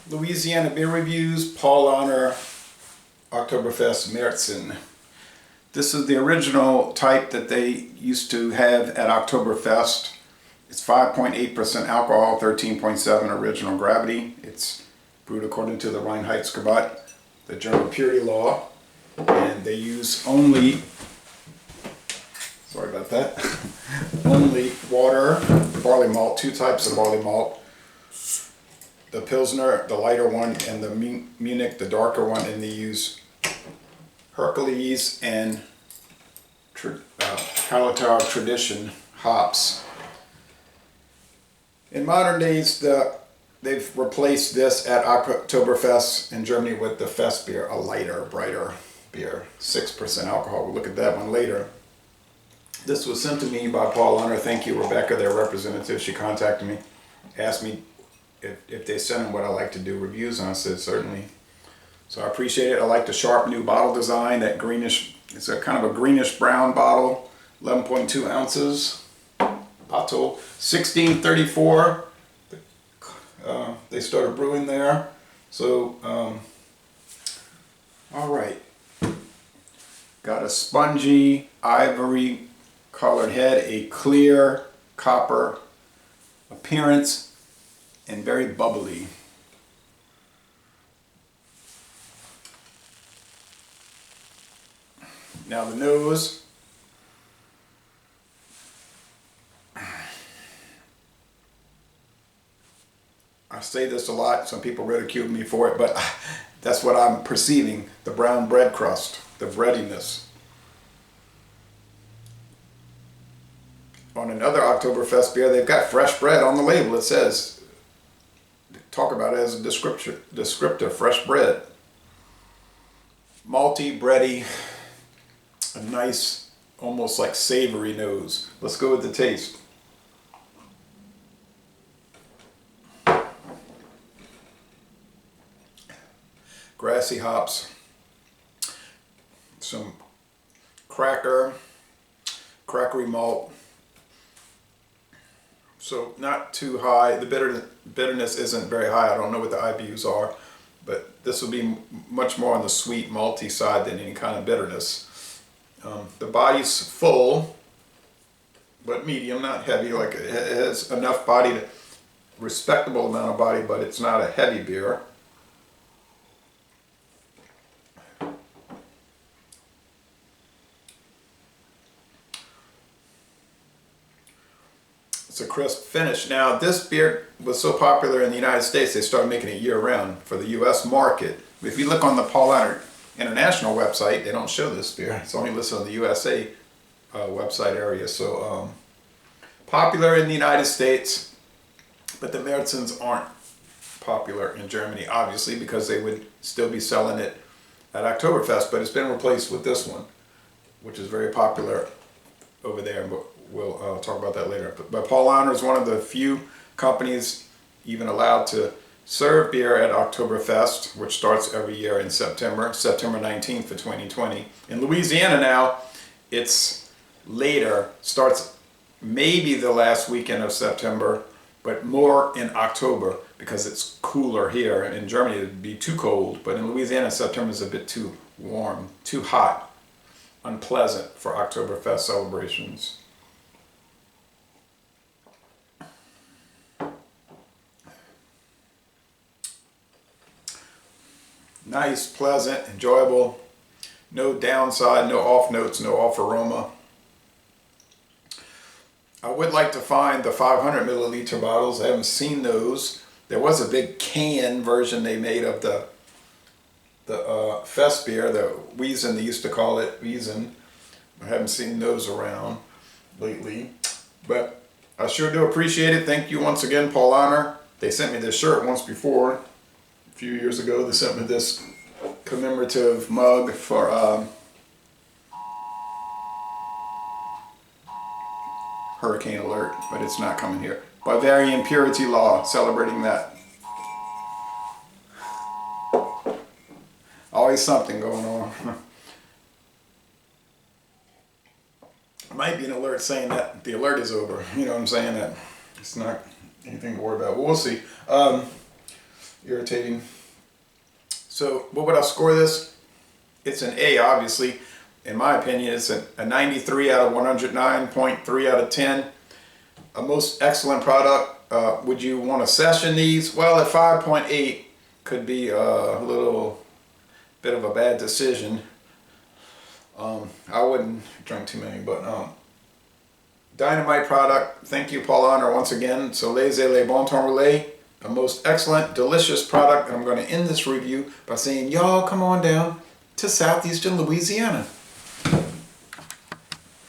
Louisiana beer reviews, Paulaner Oktoberfest Märzen. This is the original type that they used to have at Oktoberfest. It's 5.8% alcohol, 13.7 original gravity. It's brewed according to the Reinheitsgebot, the German purity law, and they use only, sorry about that, only water, barley malt, two types of barley malt. The Pilsner, the lighter one, and the Munich, the darker one, and they use Hercules and Hallertau Tradition hops. In modern days, they've replaced this at Oktoberfest in Germany with the Fest beer, a lighter, brighter beer, 6% alcohol. We'll look at that one later. This was sent to me by Paulaner. Thank you, Rebecca, their representative. She contacted me, asked me if they send them what I like to do reviews on. I said certainly. So I appreciate it. I like the sharp new bottle design, that greenish, it's a kind of a greenish brown bottle, 11.2 ounces. Bottle, 1634. They started brewing there. So, all right. Got a spongy ivory colored head, a clear copper appearance, and very bubbly. Now the nose. I say this a lot, some people ridicule me for it, but that's what I'm perceiving, the brown bread crust, the breadiness. On another Oktoberfest beer, they've got fresh bread on the label. It says, talk about it as a descriptor, fresh bread. Malty, bready, a nice, almost like savory nose. Let's go with the taste. Grassy hops, some crackery malt. So not too high. The bitterness isn't very high. I don't know what the IBUs are, but this will be much more on the sweet malty side than any kind of bitterness. The body's full, but medium, not heavy. Like it has enough body, to respectable amount of body, but it's not a heavy beer. It's a crisp finish. Now, this beer was so popular in the United States, they started making it year-round for the U.S. market. If you look on the Paulaner International website, they don't show this beer. It's only listed on the USA website area. So, popular in the United States, but the Märzens aren't popular in Germany, obviously, because they would still be selling it at Oktoberfest, but it's been replaced with this one, which is very popular over there. But we'll talk about that later. But Paulaner is one of the few companies even allowed to serve beer at Oktoberfest, which starts every year in September 19th for 2020. In Louisiana now, it's later, starts maybe the last weekend of September, but more in October because it's cooler here. In Germany, it'd be too cold, but in Louisiana, September is a bit too warm, too hot, unpleasant for Oktoberfest celebrations. Nice, pleasant, enjoyable, no downside, no off notes, no off aroma. I would like to find the 500 milliliter bottles. I haven't seen those. There was a big can version they made of the Fest beer, the Wiesen, they used to call it Wiesen. I haven't seen those around lately, but I sure do appreciate it. Thank you once again, Paulaner. They sent me this shirt once before. A few years ago, they sent me this commemorative mug for hurricane alert, but it's not coming here. Bavarian Purity Law, celebrating that. Always something going on. Might be an alert saying that the alert is over. You know what I'm saying? That it's not anything to worry about. Well, we'll see. irritating. So what would I score this? It's an A, obviously. In my opinion, it's a 93 out of 109.3 out of 10. A most excellent product. Would you want to session these? Well, at 5.8 could be a little bit of a bad decision. I wouldn't drink too many, but dynamite product. Thank you, Paulaner, once again. So les bon temps roulé. A most excellent, delicious product. And I'm going to end this review by saying, y'all come on down to southeastern Louisiana.